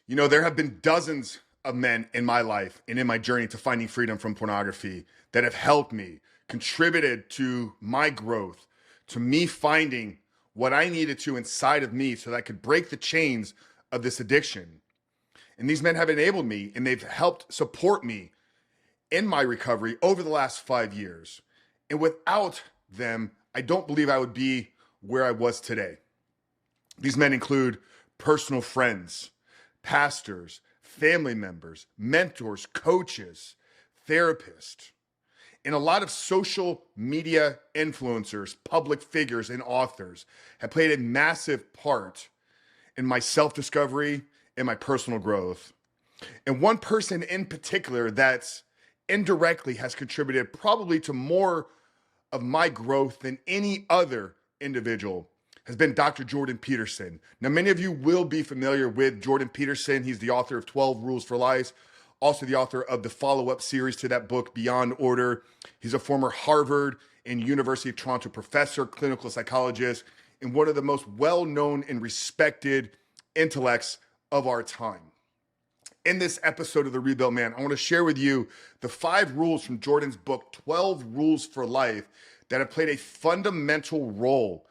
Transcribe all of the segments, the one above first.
There have been dozens of men in my life and in my journey to finding freedom from pornography that have helped me, contributed to my growth, to me finding what I needed to inside of me so that I could break the chains of this addiction. And these men have enabled me and they've helped support me in my recovery over the last 5 years. And without them, I don't believe I would be where I was today. These men include personal friends, pastors, family members, mentors, coaches, therapists, and a lot of social media influencers, public figures, and authors have played a massive part in my self-discovery and my personal growth. And one person in particular that's indirectly has contributed probably to more of my growth than any other individual has been Dr. Jordan Peterson. Now, many of you will be familiar with Jordan Peterson. He's the author of 12 Rules for Life, also the author of the follow-up series to that book, Beyond Order. He's a former Harvard and University of Toronto professor, clinical psychologist, and one of the most well-known and respected intellects of our time. In this episode of The Rebuilt Man, I want to share with you the 5 rules from Jordan's book, 12 Rules for Life, that have played a fundamental role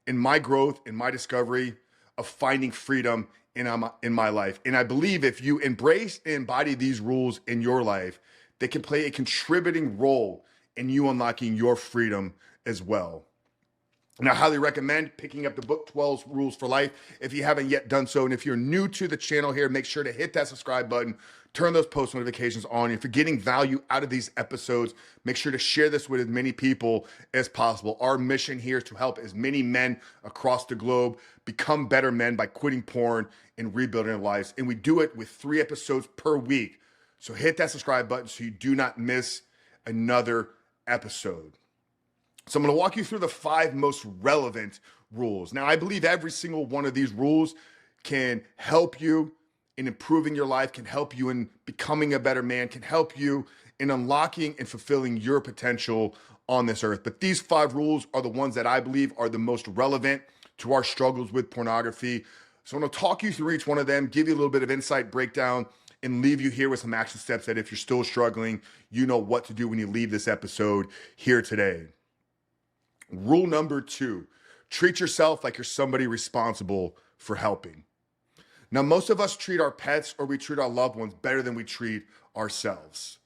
in my growth, in my discovery of finding freedom in my life. And I believe if you embrace and embody these rules in your life, they can play a contributing role in you unlocking your freedom as well. And I highly recommend picking up the book 12 Rules for Life if you haven't yet done so. And if you're new to the channel here, make sure to hit that subscribe button, turn those post notifications on. If you're getting value out of these episodes, make sure to share this with as many people as possible. Our mission here is to help as many men across the globe become better men by quitting porn and rebuilding their lives. And we do it with 3 episodes per week. So hit that subscribe button so you do not miss another episode. So I'm going to walk you through the 5 most relevant rules. Now, I believe every single one of these rules can help you in improving your life, can help you in becoming a better man, can help you in unlocking and fulfilling your potential on this earth. But these 5 rules are the ones that I believe are the most relevant to our struggles with pornography. So I'm going to talk you through each one of them, give you a little bit of insight breakdown, and leave you here with some action steps that if you're still struggling, you know what to do when you leave this episode here today. Rule number 2, treat yourself like you're somebody responsible for helping. Now, most of us treat our pets or we treat our loved ones better than we treat ourselves.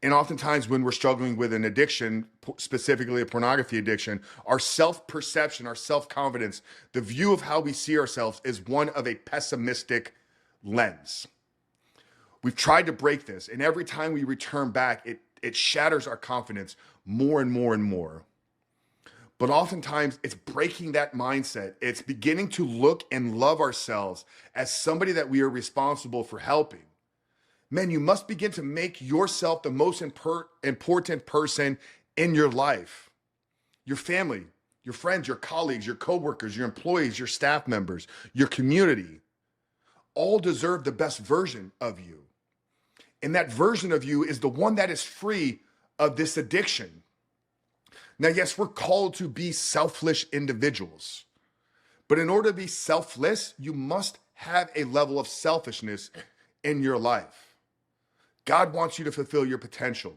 And oftentimes when we're struggling with an addiction, specifically a pornography addiction, our self-perception, our self-confidence, the view of how we see ourselves is one of a pessimistic lens. We've tried to break this, and every time we return back, it shatters our confidence more and more and more. But oftentimes it's breaking that mindset. It's beginning to look and love ourselves as somebody that we are responsible for helping. Men, you must begin to make yourself the most important person in your life. Your family, your friends, your colleagues, your coworkers, your employees, your staff members, your community, all deserve the best version of you. And that version of you is the one that is free of this addiction. Now, yes, we're called to be selfless individuals, but in order to be selfless, you must have a level of selfishness in your life. God wants you to fulfill your potential.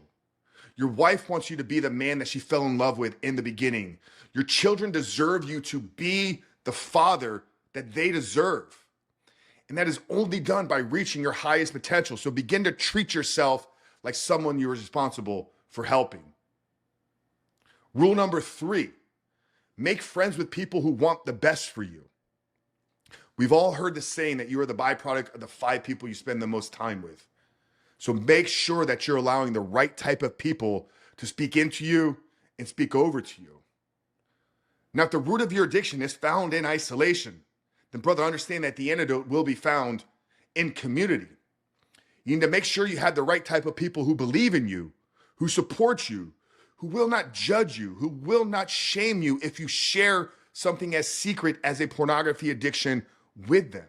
Your wife wants you to be the man that she fell in love with in the beginning. Your children deserve you to be the father that they deserve. And that is only done by reaching your highest potential. So begin to treat yourself like someone you're responsible for helping. Rule number 3, make friends with people who want the best for you. We've all heard the saying that you are the byproduct of the 5 people you spend the most time with. So make sure that you're allowing the right type of people to speak into you and speak over to you. Now, if the root of your addiction is found in isolation, then brother, understand that the antidote will be found in community. You need to make sure you have the right type of people who believe in you, who support you, who will not judge you, who will not shame you if you share something as secret as a pornography addiction with them.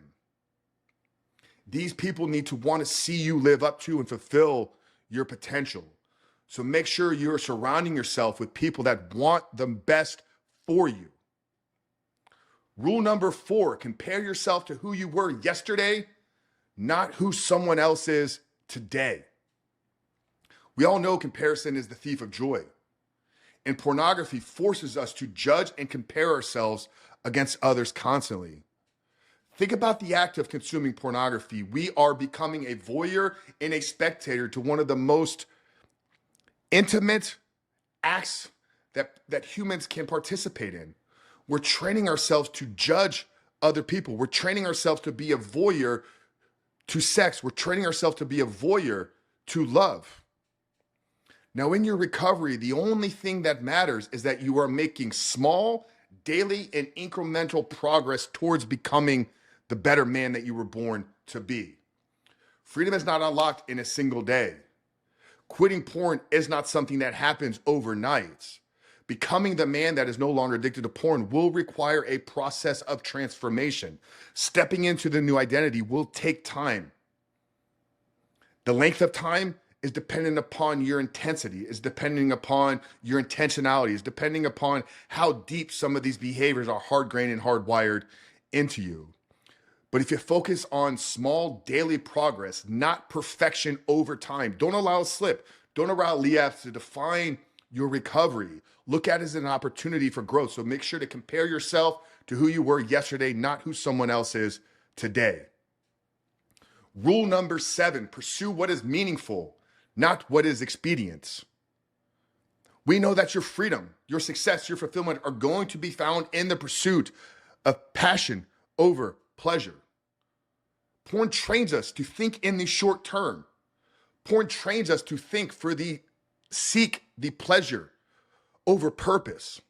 These people need to want to see you live up to and fulfill your potential. So make sure you're surrounding yourself with people that want the best for you. Rule number 4, compare yourself to who you were yesterday, not who someone else is today. We all know comparison is the thief of joy. And pornography forces us to judge and compare ourselves against others constantly. Think about the act of consuming pornography. We are becoming a voyeur and a spectator to one of the most intimate acts that humans can participate in. We're training ourselves to judge other people. We're training ourselves to be a voyeur to sex. We're training ourselves to be a voyeur to love. Now, in your recovery, the only thing that matters is that you are making small, daily, and incremental progress towards becoming the better man that you were born to be. Freedom is not unlocked in a single day. Quitting porn is not something that happens overnight. Becoming the man that is no longer addicted to porn will require a process of transformation. Stepping into the new identity will take time. The length of time is dependent upon your intensity, is depending upon your intentionality, is depending upon how deep some of these behaviors are hard-grained and hardwired into you. But if you focus on small daily progress, not perfection over time, don't allow a slip. Don't allow relapse to define your recovery. Look at it as an opportunity for growth. So make sure to compare yourself to who you were yesterday, not who someone else is today. Rule number 7, pursue what is meaningful, not what is expedient. We know that your freedom, your success, your fulfillment are going to be found in the pursuit of passion over pleasure. Porn trains us to think in the short term. Porn trains us to seek the pleasure over purpose.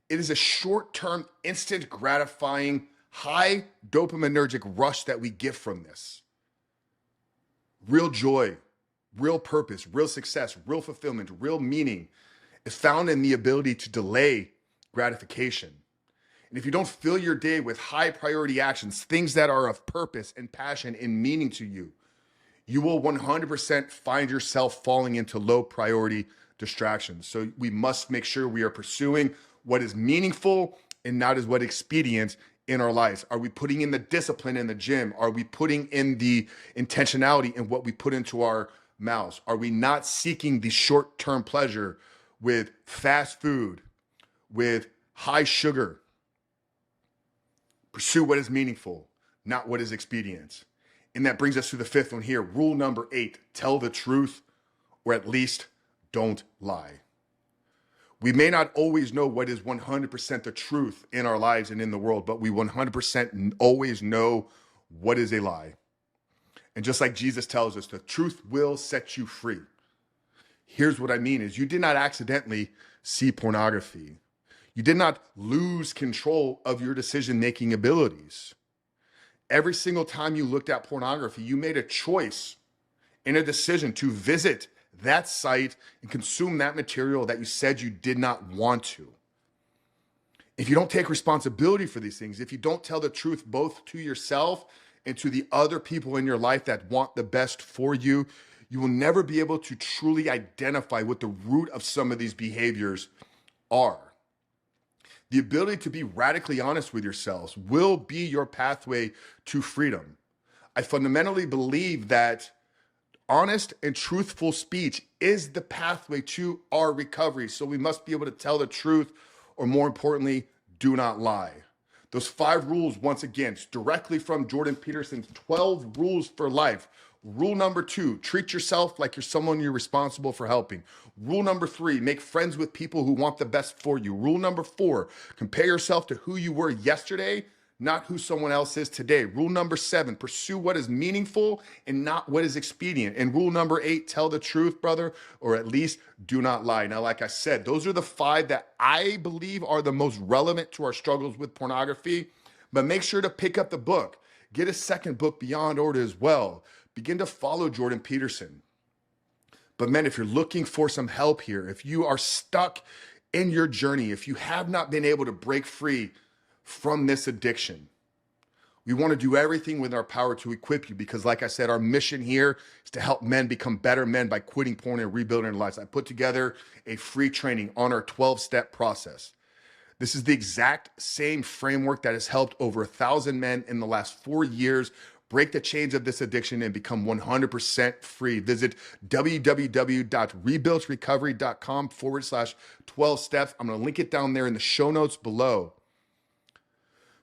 It is a short-term, instant gratifying, high dopaminergic rush that we get from this. Real joy, real purpose, real success, real fulfillment, real meaning is found in the ability to delay gratification. And if you don't fill your day with high priority actions, things that are of purpose and passion and meaning to you, you will 100% find yourself falling into low priority distractions. So we must make sure we are pursuing what is meaningful and not as what expedient in our lives. Are we putting in the discipline in the gym? Are we putting in the intentionality in what we put into our mouths? Are we not seeking the short-term pleasure with fast food, with high sugar? Pursue what is meaningful, not what is expedient. And that brings us to the 5th one here. Rule number 8, tell the truth, or at least don't lie. We may not always know what is 100% the truth in our lives and in the world, but we 100% always know what is a lie. And just like Jesus tells us, the truth will set you free. Here's what I mean is you did not accidentally see pornography. You did not lose control of your decision-making abilities. Every single time you looked at pornography, you made a choice and a decision to visit that site and consume that material that you said you did not want to. If you don't take responsibility for these things, if you don't tell the truth both to yourself and to the other people in your life that want the best for you, you will never be able to truly identify what the root of some of these behaviors are. The ability to be radically honest with yourselves will be your pathway to freedom. I fundamentally believe that honest and truthful speech is the pathway to our recovery. So we must be able to tell the truth, or more importantly, do not lie. Those 5 rules, once again, directly from Jordan Peterson's 12 rules for life. Rule number 2, treat yourself like you're someone you're responsible for helping. Rule number 3, make friends with people who want the best for you. Rule number 4, compare yourself to who you were yesterday, not who someone else is today. Rule number 7, pursue what is meaningful and not what is expedient. And rule number 8, tell the truth, brother, or at least do not lie. Now, like I said, those are the 5 that I believe are the most relevant to our struggles with pornography. But make sure to pick up the book. Get a second book, Beyond Order, as well. Begin to follow Jordan Peterson. But men, if you're looking for some help here, if you are stuck in your journey, if you have not been able to break free from this addiction, we want to do everything within our power to equip you, because like I said, our mission here is to help men become better men by quitting porn and rebuilding their lives. I put together a free training on our 12-step process. This is the exact same framework that has helped over 1,000 men in the last 4 years Break the chains of this addiction and become 100% free. Visit www.rebuiltrecovery.com/12 steps. I'm going to link it down there in the show notes below.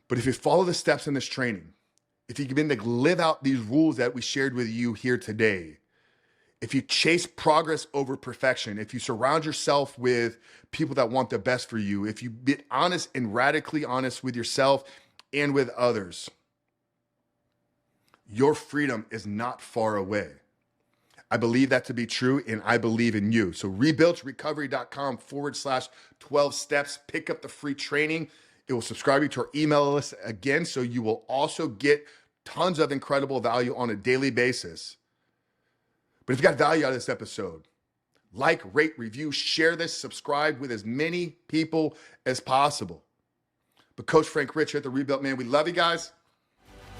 But if you follow the steps in this training, if you begin to live out these rules that we shared with you here today, if you chase progress over perfection, if you surround yourself with people that want the best for you, if you be honest and radically honest with yourself and with others, your freedom is not far away. I believe that to be true, and I believe in you. So rebuiltrecovery.com/12 steps. Pick up the free training. It will subscribe you to our email list again, so you will also get tons of incredible value on a daily basis. But if you got value out of this episode, like, rate, review, share this, subscribe with as many people as possible. But Coach Frank Rich here at The Rebuilt Man, we love you guys,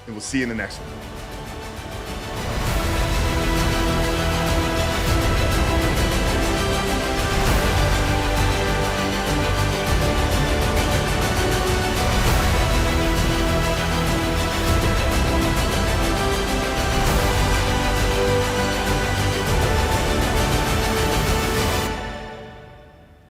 and we'll see you in the next one.